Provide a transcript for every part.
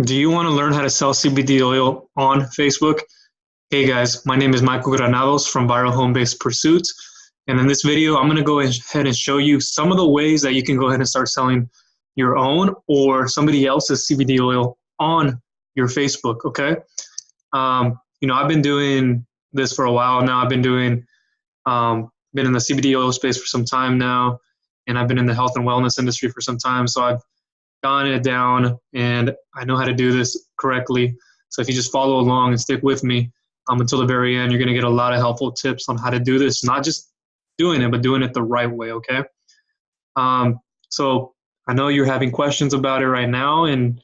Do you want to learn how to sell CBD oil on Facebook? Hey guys, my name is Michael Granados from Viral Home Based Pursuits. And in this video, I'm going to go ahead and show you some of the ways that you can go ahead and start selling your own or somebody else's CBD oil on your Facebook, okay? I've been doing this for a while now. I've been been in the CBD oil space for some time now, and I've been in the health and wellness industry for some time. So I've gotten it down and I know how to do this correctly. So if you just follow along and stick with me until the very end, you're going to get a lot of helpful tips on how to do this, not just doing it, but doing it the right way, okay? So I know you're having questions about it right now, and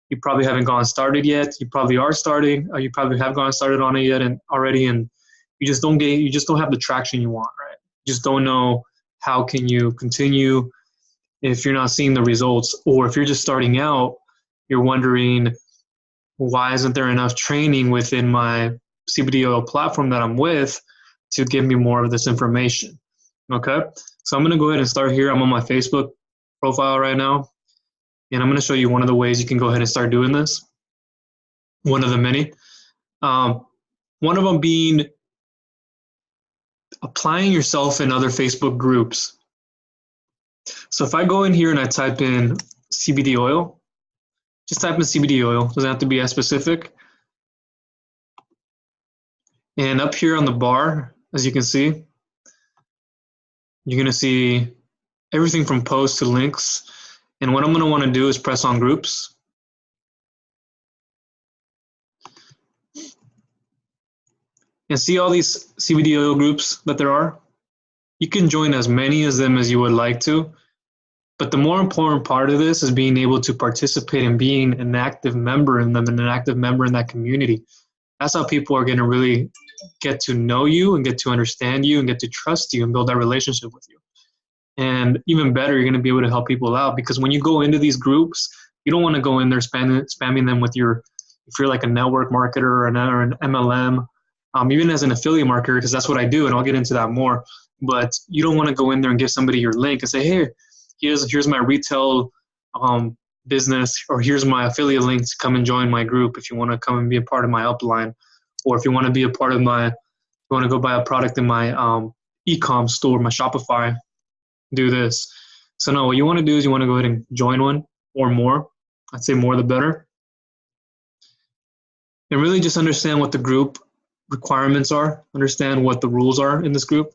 you probably haven't gone started yet. You probably are starting, or you probably have gone started on it yet and already, and you just don't have the traction you want, right? You just don't know how can you continue if you're not seeing the results, or if you're just starting out, you're wondering, why isn't there enough training within my CBD oil platform that I'm with to give me more of this information? Okay, so I'm going to go ahead and start here. I'm on my Facebook profile right now, and I'm going to show you one of the ways you can go ahead and start doing this. One of the many. One of them being applying yourself in other Facebook groups. So if I go in here and I type in CBD oil, just type in CBD oil, doesn't have to be as specific. And up here on the bar, as you can see, you're going to see everything from posts to links. And what I'm going to want to do is press on groups. And see all these CBD oil groups that there are? You can join as many of them as you would like to. But the more important part of this is being able to participate and being an active member in them and an active member in that community. That's how people are going to really get to know you and get to understand you and get to trust you and build that relationship with you. And even better, you're going to be able to help people out, because when you go into these groups, you don't want to go in there spamming them with if you're like a network marketer or an MLM, even as an affiliate marketer, because that's what I do, and I'll get into that more. But you don't want to go in there and give somebody your link and say, hey, here's my retail business, or here's my affiliate link to come and join my group if you want to come and be a part of my upline, or if you want to be a part of you want to go buy a product in my e-com store, my Shopify, do this. So no, what you want to do is you want to go ahead and join one or more. I'd say more the better. And really just understand what the group requirements are, understand what the rules are in this group.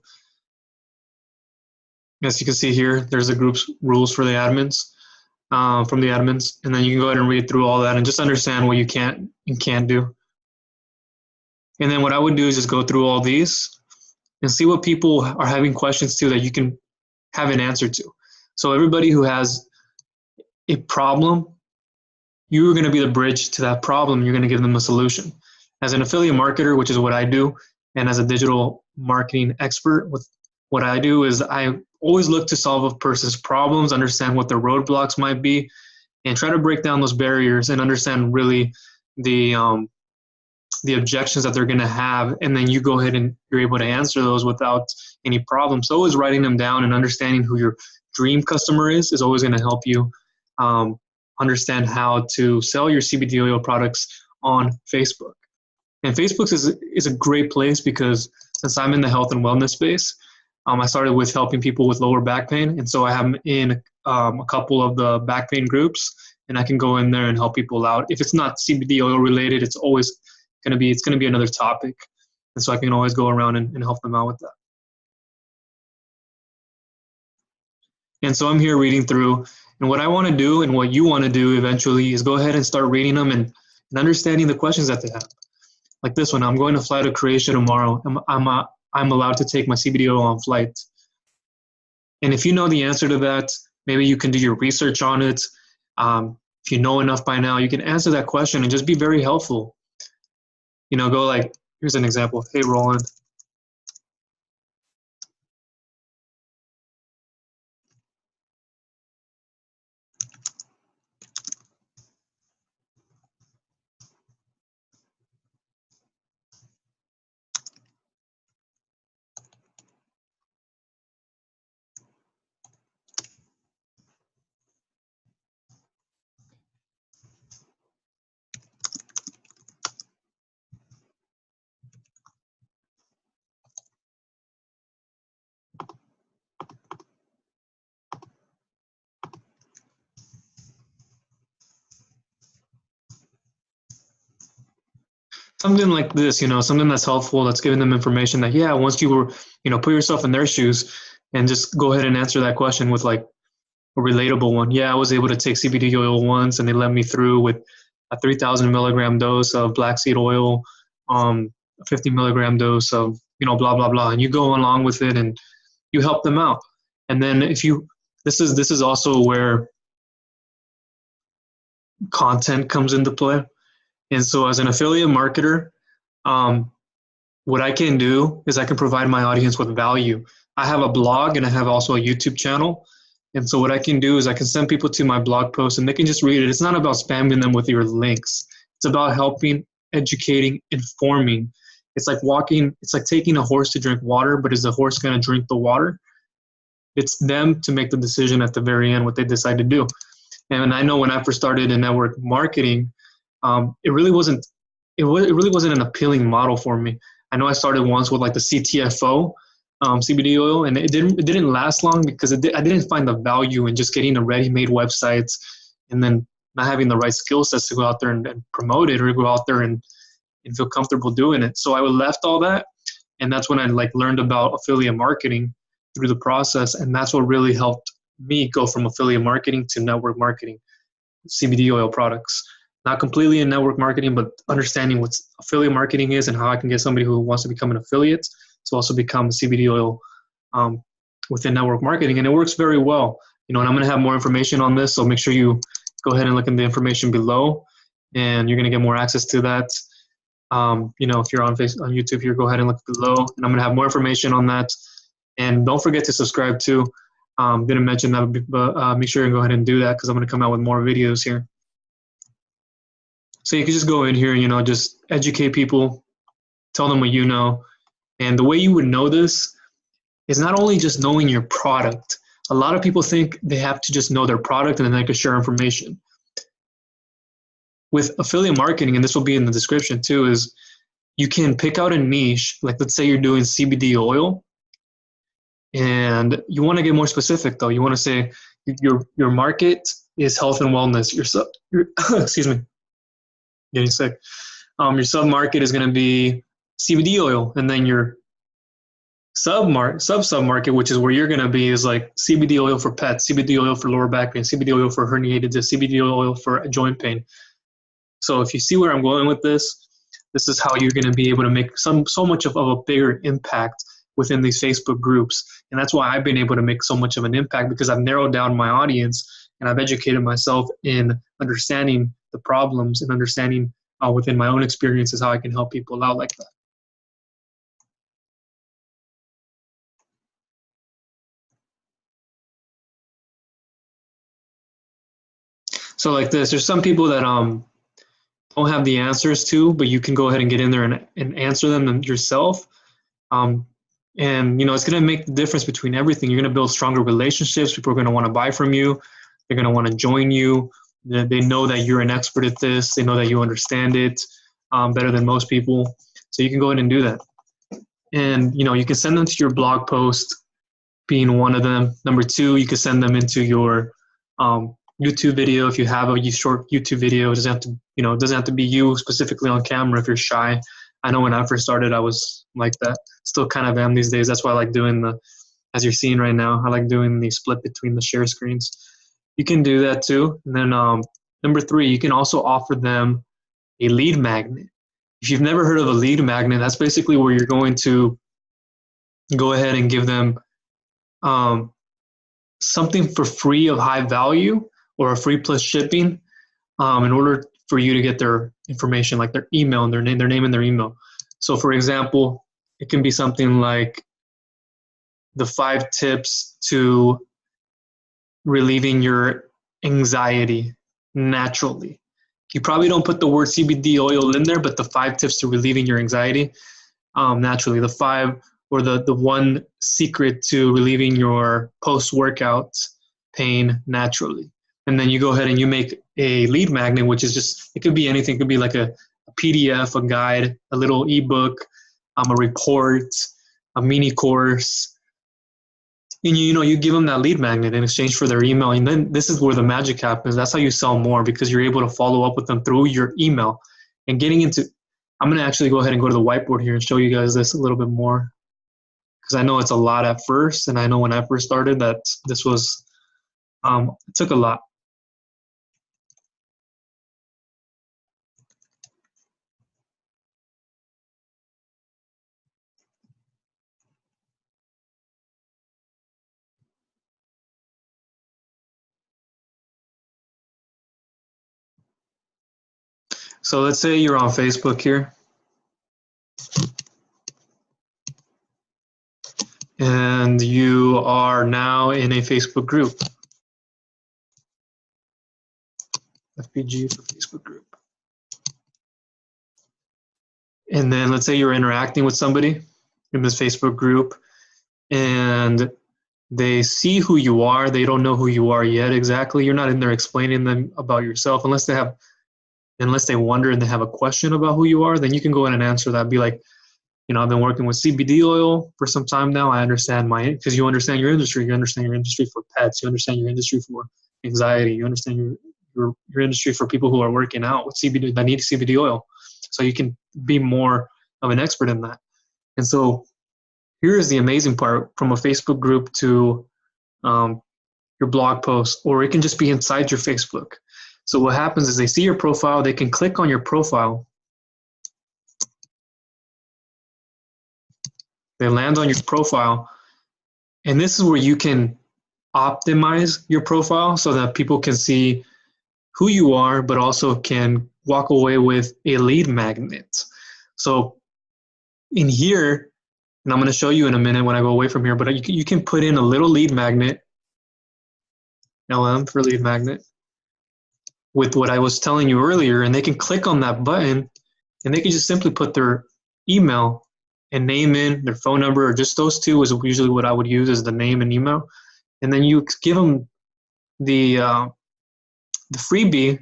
As you can see here, there's the group's rules for the admins, from the admins, and then you can go ahead and read through all that and just understand what you can and can't do. And then what I would do is just go through all these and see what people are having questions to that you can have an answer to. So everybody who has a problem, you're going to be the bridge to that problem. You're going to give them a solution. As an affiliate marketer, which is what I do, and as a digital marketing expert, with what I do is I always look to solve a person's problems, understand what their roadblocks might be, and try to break down those barriers and understand really the objections that they're going to have, and then you go ahead and you're able to answer those without any problem. So always writing them down and understanding who your dream customer is always going to help you understand how to sell your CBD oil products on Facebook. And Facebook is a great place, because since I'm in the health and wellness space, I started with helping people with lower back pain, and so I am in a couple of the back pain groups, and I can go in there and help people out. If it's not CBD oil related, it's going to be another topic, and so I can always go around and help them out with that. And so I'm here reading through, and what I want to do and what you want to do eventually is go ahead and start reading them and understanding the questions that they have. Like this one, I'm going to fly to Croatia tomorrow. I'm allowed to take my CBD oil on flight. And if you know the answer to that, maybe you can do your research on it. If you know enough by now, you can answer that question and just be very helpful. Go like, here's an example. Hey, Roland. something like this, something that's helpful, that's giving them information that, yeah, once you were, put yourself in their shoes and just go ahead and answer that question with like a relatable one. Yeah, I was able to take CBD oil once and they led me through with a 3,000 milligram dose of black seed oil, a 50 milligram dose of, blah, blah, blah. And you go along with it and you help them out. And then this is also where content comes into play. And so as an affiliate marketer, what I can do is I can provide my audience with value. I have a blog and I have also a YouTube channel. And so what I can do is I can send people to my blog post and they can just read it. It's not about spamming them with your links. It's about helping, educating, informing. It's like taking a horse to drink water, but is the horse going to drink the water? It's them to make the decision at the very end what they decide to do. And I know when I first started in network marketing, it really wasn't an appealing model for me. I know I started once with like the CTFO, CBD oil, and it didn't last long because I didn't find the value in just getting a ready-made website and then not having the right skill sets to go out there and promote it or go out there and feel comfortable doing it. So I left all that, and that's when I like learned about affiliate marketing through the process, and that's what really helped me go from affiliate marketing to network marketing, CBD oil products. Not completely in network marketing, but understanding what affiliate marketing is and how I can get somebody who wants to become an affiliate to also become a CBD oil within network marketing. And it works very well. And I'm going to have more information on this, so make sure you go ahead and look in the information below, and you're going to get more access to that. If you're on YouTube here, go ahead and look below, and I'm going to have more information on that. And don't forget to subscribe too. Didn't mention that, but make sure you go ahead and do that because I'm going to come out with more videos here. So you can just go in here, just educate people, tell them what you know. And the way you would know this is not only just knowing your product. A lot of people think they have to just know their product and then they can share information. With affiliate marketing, and this will be in the description too, is you can pick out a niche. Like let's say you're doing CBD oil, and you want to get more specific though. You want to say your market is health and wellness. Excuse me, getting sick. Your sub-market is going to be CBD oil, and then your sub-market, which is where you're going to be, is like CBD oil for pets, CBD oil for lower back pain, CBD oil for herniated disc, CBD oil for joint pain. So if you see where I'm going with this is how you're going to be able to make so much of a bigger impact within these Facebook groups. And that's why I've been able to make so much of an impact, because I've narrowed down my audience and I've educated myself in understanding the problems and understanding within my own experiences how I can help people out like that. So like this, there's some people that don't have the answers to, but you can go ahead and get in there and answer them yourself. And it's going to make the difference between everything. You're going to build stronger relationships. People are going to want to buy from you. They're going to want to join you. They know that you're an expert at this. They know that you understand it better than most people. So you can go ahead and do that. And, you can send them to your blog post, being one of them. Number two, you can send them into your YouTube video. If you have a short YouTube video, it doesn't have to be you specifically on camera if you're shy. I know when I first started, I was like that. Still kind of am these days. That's why I like doing as you're seeing right now, I like doing the split between the share screens. You can do that too. And then number three, you can also offer them a lead magnet. If you've never heard of a lead magnet, that's basically where you're going to go ahead and give them something for free of high value or a free plus shipping in order for you to get their information, like their email and their name and their email. So for example, it can be something like the 5 tips to relieving your anxiety naturally. You probably don't put the word CBD oil in there, but the 5 tips to relieving your anxiety naturally. The 5 or the 1 secret to relieving your post-workout pain naturally. And then you go ahead and you make a lead magnet, which is just, it could be anything. It could be like a PDF, a guide, a little ebook, a report, a mini course. And you give them that lead magnet in exchange for their email. And then this is where the magic happens. That's how you sell more, because you're able to follow up with them through your email. And getting into I'm going to actually go ahead and go to the whiteboard here and show you guys this a little bit more, because I know it's a lot at first, and I know when I first started that this was, it took a lot. So let's say you're on Facebook here, and you are now in a Facebook group. FPG for Facebook group. And then let's say you're interacting with somebody in this Facebook group, and they see who you are. They don't know who you are yet exactly. You're not in there explaining them about yourself unless they wonder and they have a question about who you are. Then you can go in and answer that. Be like, I've been working with CBD oil for some time now. I understand because you understand your industry. You understand your industry for pets. You understand your industry for anxiety. You understand your industry for people who are working out with CBD, that need CBD oil. So you can be more of an expert in that. And so here's the amazing part: from a Facebook group to your blog post, or it can just be inside your Facebook. So what happens is they see your profile, they can click on your profile, they land on your profile, and this is where you can optimize your profile so that people can see who you are, but also can walk away with a lead magnet. So in here, and I'm going to show you in a minute when I go away from here, but you can put in a little lead magnet, LM for lead magnet, with what I was telling you earlier, and they can click on that button, and they can just simply put their email and name in, their phone number, or just those two is usually what I would use as the name and email. And then you give them the freebie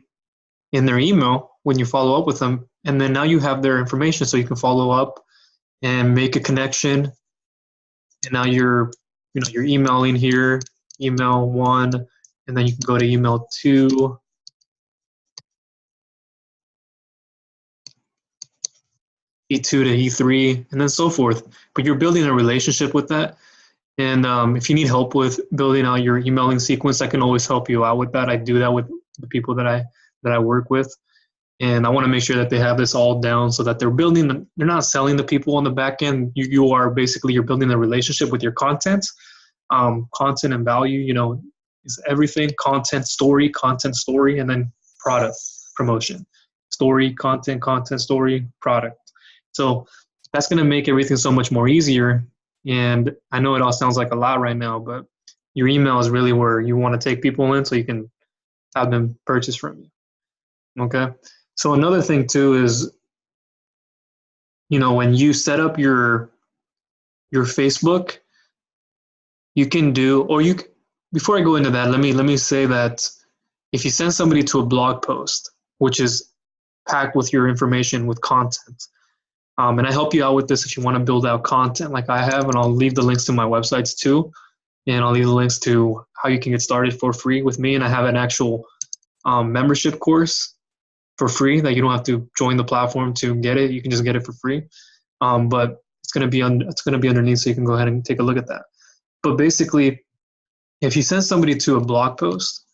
in their email when you follow up with them, and then now you have their information, so you can follow up and make a connection. And now you're emailing here, email 1, and then you can go to email 2, E2 to E3, and then so forth. But you're building a relationship with that. And if you need help with building out your emailing sequence, I can always help you out with that. I do that with the people that I work with. And I want to make sure that they have this all down so that they're not selling the people on the back end. You're building a relationship with your content. Content and value, is everything. Content, story, and then product promotion. Story, content, story, product. So that's going to make everything so much more easier. And I know it all sounds like a lot right now, but your email is really where you want to take people in so you can have them purchase from you. Okay. So another thing too is, when you set up your Facebook, you can before I go into that, let me say that if you send somebody to a blog post, which is packed with your information with content, and I help you out with this if you want to build out content like I have, and I'll leave the links to my websites too, and I'll leave the links to how you can get started for free with me, and I have an actual membership course for free that you don't have to join the platform to get it. You can just get it for free, but it's going to be underneath, so you can go ahead and take a look at that. But basically, if you send somebody to a blog post,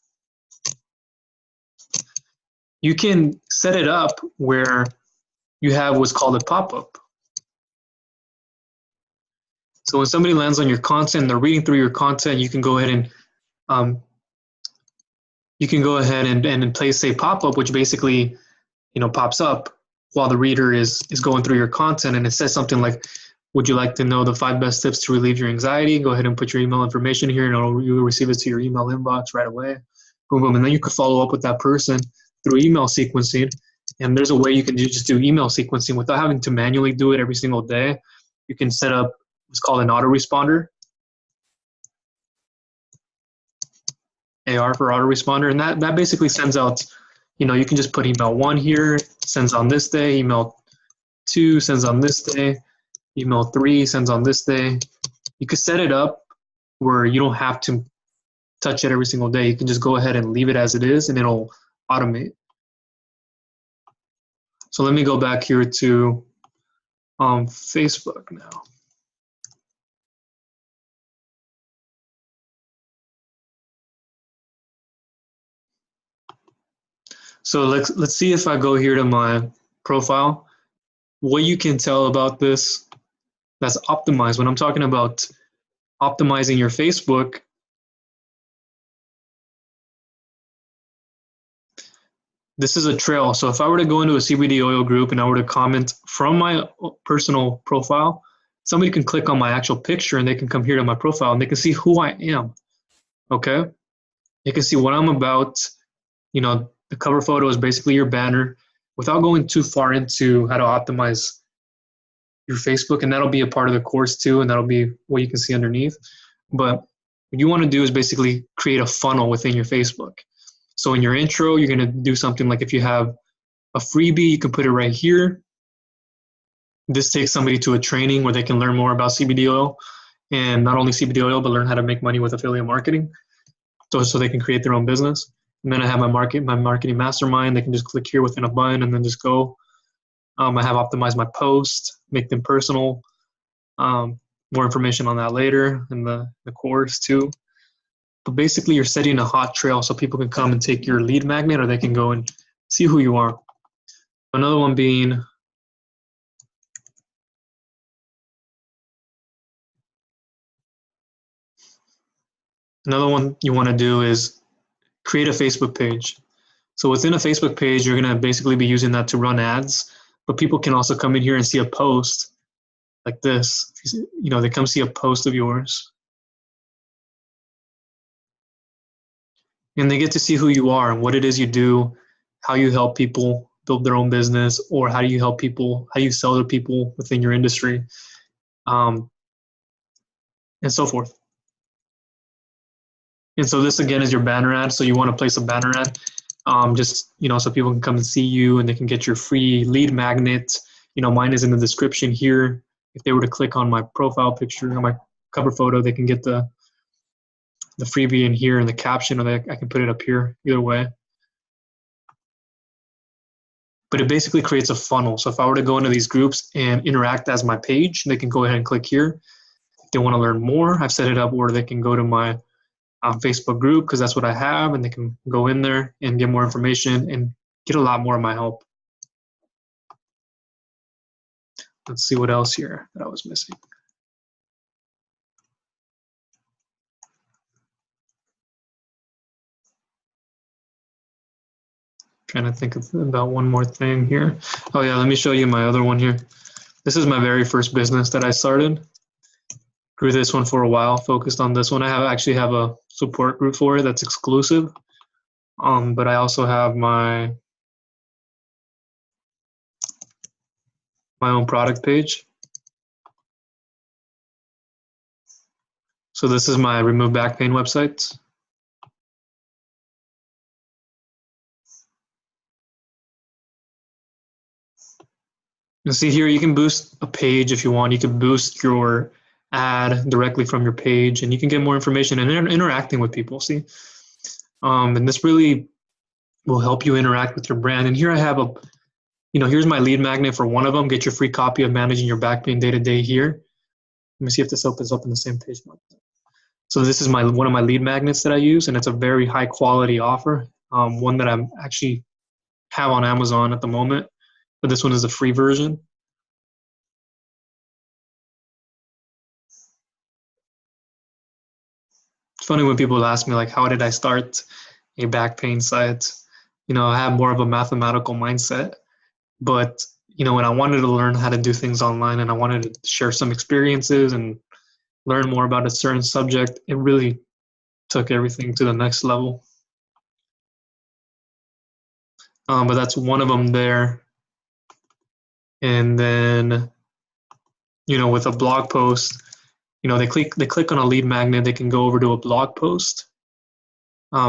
you can set it up where you have what's called a pop-up. So when somebody lands on your content, they're reading through your content, you can go ahead and place a pop-up, which basically, pops up while the reader is going through your content, and it says something like, would you like to know the 5 best tips to relieve your anxiety? Go ahead and put your email information here, and you'll receive it to your email inbox right away. Boom, boom. And then you could follow up with that person through email sequencing. And there's a way you can just do email sequencing without having to manually do it every single day. You can set up what's called an autoresponder, AR for autoresponder. And that basically sends out, you can just put email 1 here, sends on this day, email 2 sends on this day, email 3 sends on this day. You could set it up where you don't have to touch it every single day. You can just go ahead and leave it as it is, and it'll automate. So let me go back here to Facebook now. So let's see if I go here to my profile, what you can tell about this that's optimized. When I'm talking about optimizing your Facebook, this is a trail. So if I were to go into a CBD oil group and I were to comment from my personal profile, somebody can click on my actual picture and they can come here to my profile and they can see who I am. Okay? They can see what I'm about. You know, the cover photo is basically your banner without going too far into how to optimize your Facebook. And that'll be a part of the course too. And that'll be what you can see underneath. But what you want to do is basically create a funnel within your Facebook. So in your intro, you're going to do something like if you have a freebie, you can put it right here. This takes somebody to a training where they can learn more about CBD oil, and not only CBD oil, but learn how to make money with affiliate marketing, so they can create their own business. And then I have my marketing mastermind. They can just click here within a button and then just go. I have optimized my posts, make them personal. More information on that later in the course too. But basically, you're setting a hot trail so people can come and take your lead magnet, or they can go and see who you are. Another one being another one you want to do is create a Facebook page. So within a Facebook page, you're going to basically be using that to run ads, but people can also come in here and see a post like this. You know, they come see a post of yours. And they get to see who you are and what it is you do, how you help people build their own business, or how do you help people, how you sell to people within your industry, and so forth. And so this again is your banner ad. So you want to place a banner ad, just, you know, so people can come and see you and they can get your free lead magnet. You know, mine is in the description here. If they were to click on my profile picture, on my cover photo, they can get the freebie in here in the caption, or I can put it up here, either way. But it basically creates a funnel. So if I were to go into these groups and interact as my page, they can go ahead and click here. If they want to learn more, I've set it up where they can go to my Facebook group, because that's what I have, and they can go in there and get more information and get a lot more of my help. Let's see what else here that I was missing. Trying to think about one more thing here. Oh yeah, let me show you my other one here. This is my very first business that I started. Grew this one for a while, focused on this one. I actually have a support group for it that's exclusive. But I also have my own product page. So this is my remove back pain website. And see here, you can boost a page if you want. You can boost your ad directly from your page, and you can get more information and interacting with people. See, and this really will help you interact with your brand. And here I have here's my lead magnet for one of them. Get your free copy of Managing Your Back Pain Day to Day here. Let me see if this opens up in the same page. So this is one of my lead magnets that I use, and it's a very high quality offer. One that I actually have on Amazon at the moment, but this one is a free version. It's funny when people ask me, like, how did I start a back pain site? You know, I have more of a mathematical mindset, but when I wanted to learn how to do things online and I wanted to share some experiences and learn more about a certain subject, it really took everything to the next level. But that's one of them there. And then, with a blog post, they click on a lead magnet, they can go over to a blog post.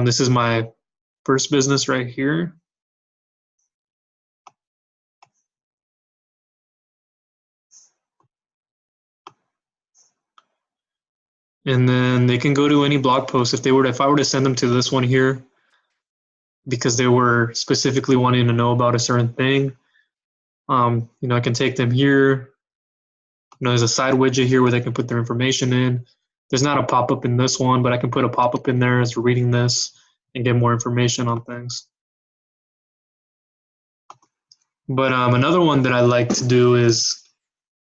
This is my first business right here. And then they can go to any blog post if I were to send them to this one here, because they were specifically wanting to know about a certain thing, I can take them here. There's a side widget here where they can put their information in. There's not a pop-up in this one, but I can put a pop-up in there as we're reading this and get more information on things. But another one that I like to do is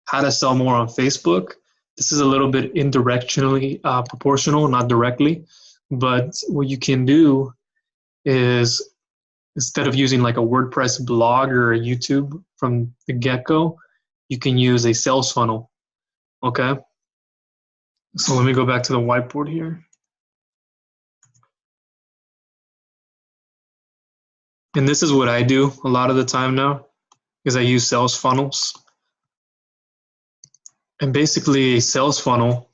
how to sell more on Facebook. This is a little bit indirectionally proportional, not directly. But what you can do is, instead of using like a WordPress blog or a YouTube from the get-go, you can use a sales funnel. Okay? So let me go back to the whiteboard here. And this is what I do a lot of the time now, is I use sales funnels. And basically a sales funnel,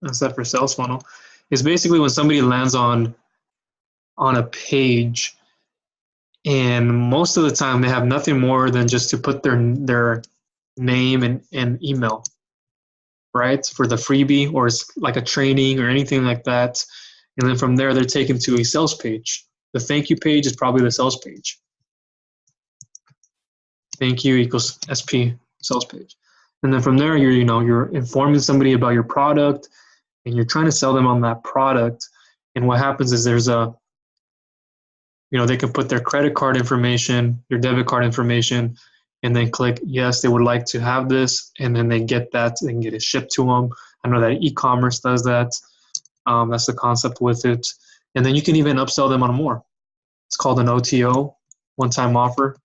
except for sales funnel, is basically when somebody lands on a page, and most of the time they have nothing more than just to put their name and email, right, for the freebie, or it's like a training or anything like that. And then from there, they're taken to a sales page. The thank you page is probably the sales page. Thank you equals SP, sales page. And then from there, you're informing somebody about your product, and you're trying to sell them on that product. And what happens is there's they can put their credit card information, your debit card information, and then click yes, they would like to have this, and then they get that and get it shipped to them. I know that e-commerce does that. That's the concept with it. And then you can even upsell them on more. It's called an OTO, one-time offer.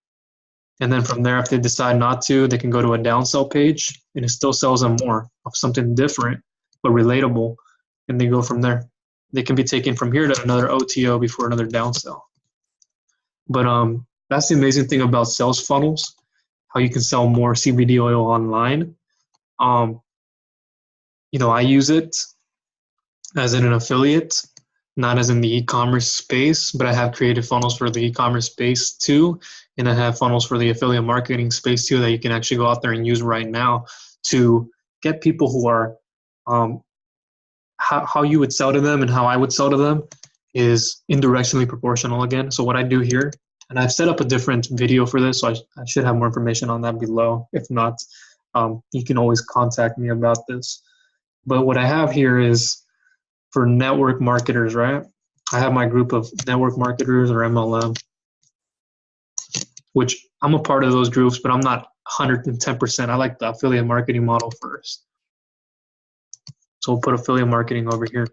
And then from there, if they decide not to, they can go to a downsell page, and it still sells them more of something different but relatable, and they go from there. They can be taken from here to another OTO before another downsell. But that's the amazing thing about sales funnels, how you can sell more CBD oil online. I use it as an affiliate, not as in the e-commerce space, but I have created funnels for the e-commerce space too, and I have funnels for the affiliate marketing space too that you can actually go out there and use right now to get people who are, how you would sell to them and how I would sell to them is indirectionally proportional again. So what I do here, and I've set up a different video for this, so I should have more information on that below. If not, you can always contact me about this. But what I have here is for network marketers, right? I have my group of network marketers, or MLM, which I'm a part of those groups, but I'm not 110%. I like the affiliate marketing model first. So we'll put affiliate marketing over here.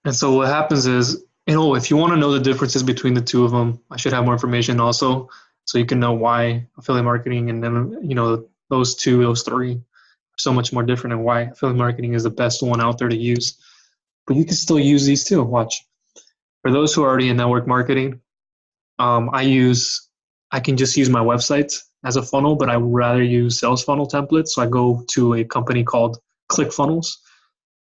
And so what happens is, if you want to know the differences between the two of them, I should have more information also, so you can know why affiliate marketing and then, those three are so much more different, and why affiliate marketing is the best one out there to use. But you can still use these too. Watch. For those who are already in network marketing, I can just use my website as a funnel, but I would rather use sales funnel templates. So I go to a company called ClickFunnels,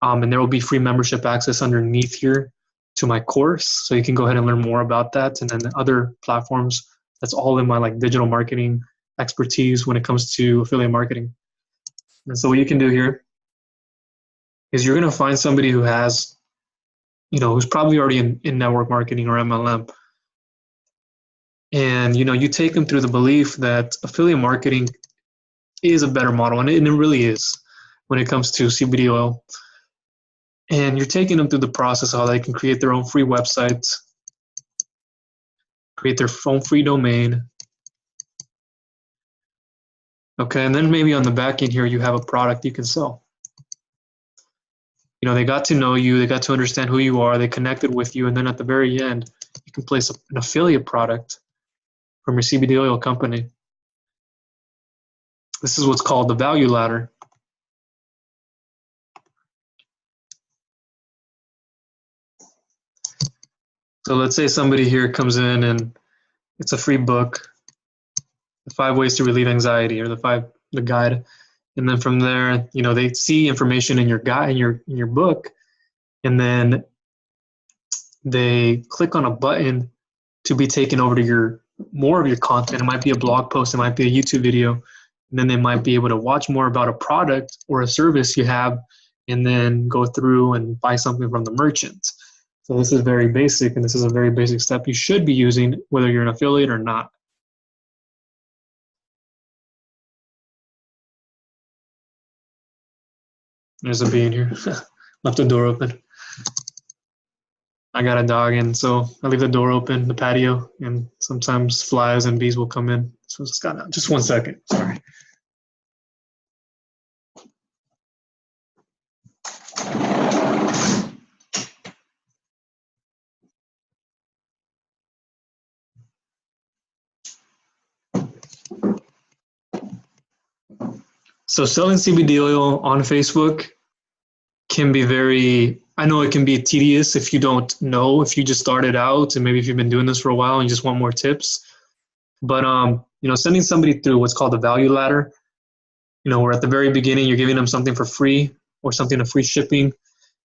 and there will be free membership access underneath here to my course. So you can go ahead and learn more about that. And then the other platforms, that's all in my digital marketing expertise when it comes to affiliate marketing. And so what you can do here is you're going to find somebody who has, who's probably already in network marketing or MLM. And, you take them through the belief that affiliate marketing is a better model, and it really is when it comes to CBD oil. And you're taking them through the process of how they can create their own free website, create their own free domain. Okay, and then maybe on the back end here, you have a product you can sell. They got to know you, they got to understand who you are, they connected with you, and then at the very end, you can place an affiliate product from your CBD oil company. This is what's called the value ladder. So let's say somebody here comes in and it's a free book, the 5 ways to relieve anxiety, or the guide. And then from there, they see information in your guide, in your book, and then they click on a button to be taken over to more of your content. It might be a blog post, it might be a YouTube video, and then they might be able to watch more about a product or a service you have, and then go through and buy something from the merchant. So this is very basic, and this is a very basic step you should be using whether you're an affiliate or not. There's a bee in here. Left the door open. I got a dog, and so I leave the door open, the patio, and sometimes flies and bees will come in. So it's got out. Just 1 second. Sorry. So selling CBD oil on Facebook can be very, I know it can be tedious if you don't know, if you just started out and maybe if you've been doing this for a while and you just want more tips. But sending somebody through what's called the value ladder, where at the very beginning you're giving them something for free or something to free shipping.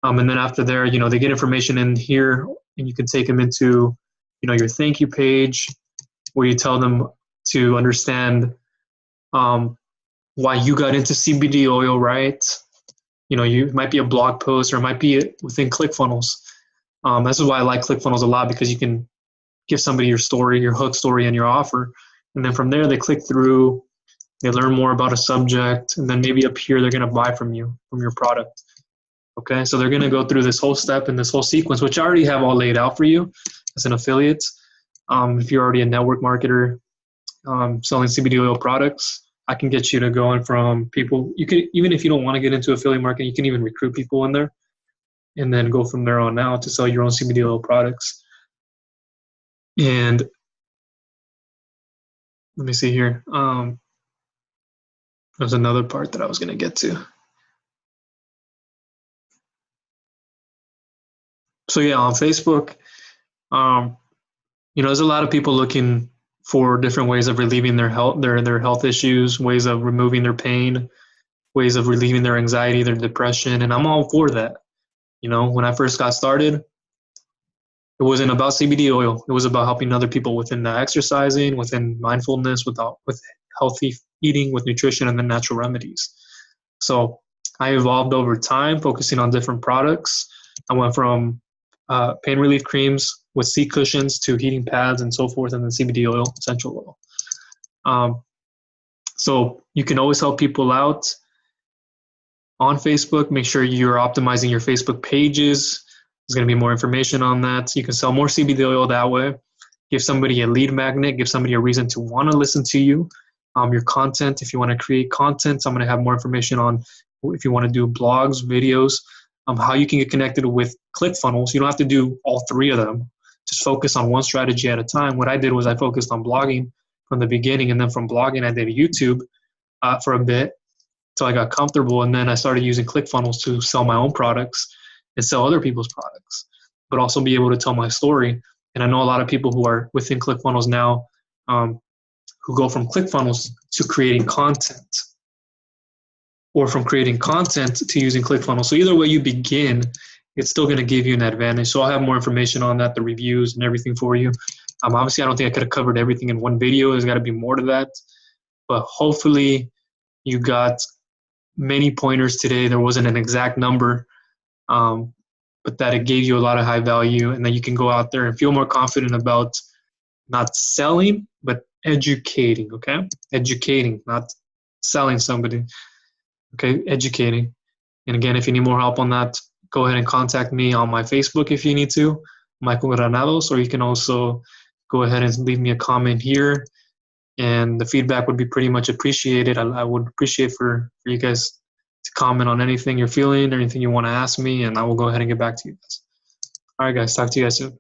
And then after there, they get information in here and you can take them into, your thank you page where you tell them to understand why you got into CBD oil, right? It might be a blog post or it might be within ClickFunnels. This is why I like ClickFunnels a lot, because you can give somebody your story, your hook story, and your offer. And then from there, they click through, they learn more about a subject, and then maybe up here, they're going to buy from you, from your product. Okay, so they're going to go through this whole step and this whole sequence, which I already have all laid out for you as an affiliate. If you're already a network marketer selling CBD oil products, I can get you to go in from people. You could, even if you don't want to get into affiliate marketing, you can even recruit people in there and then go from there on out to sell your own CBD oil products. And let me see here. There's another part that I was going to get to. So yeah, on Facebook, there's a lot of people looking for different ways of relieving their health issues, ways of removing their pain, ways of relieving their anxiety, their depression, and I'm all for that. When I first got started, it wasn't about CBD oil. It was about helping other people within the exercising, within mindfulness, with healthy eating, with nutrition, and then natural remedies. So I evolved over time, focusing on different products. I went from pain relief creams with seat cushions to heating pads and so forth, and then CBD oil, essential oil. So you can always help people out on Facebook. Make sure you're optimizing your Facebook pages. There's going to be more information on that. You can sell more CBD oil that way. Give somebody a lead magnet. Give somebody a reason to want to listen to you. Your content, if you want to create content, I'm going to have more information on if you want to do blogs, videos, how you can get connected with ClickFunnels. You don't have to do all three of them. Just focus on one strategy at a time. What I did was I focused on blogging from the beginning, and then from blogging I did YouTube for a bit until I got comfortable, and then I started using ClickFunnels to sell my own products and sell other people's products, but also be able to tell my story. And I know a lot of people who are within ClickFunnels now who go from ClickFunnels to creating content, or from creating content to using ClickFunnels. So either way you begin, it's still going to give you an advantage. So I'll have more information on that, the reviews and everything for you. Obviously, I don't think I could have covered everything in one video. There's got to be more to that. But hopefully you got many pointers today. There wasn't an exact number, but that it gave you a lot of high value, and that you can go out there and feel more confident about not selling, but educating, okay? Educating, not selling somebody. Okay, educating. And again, if you need more help on that, go ahead and contact me on my Facebook if you need to, Michael Granados, or you can also go ahead and leave me a comment here. And the feedback would be pretty much appreciated. I would appreciate for you guys to comment on anything you're feeling or anything you want to ask me, and I will go ahead and get back to you guys. All right, guys, talk to you guys soon.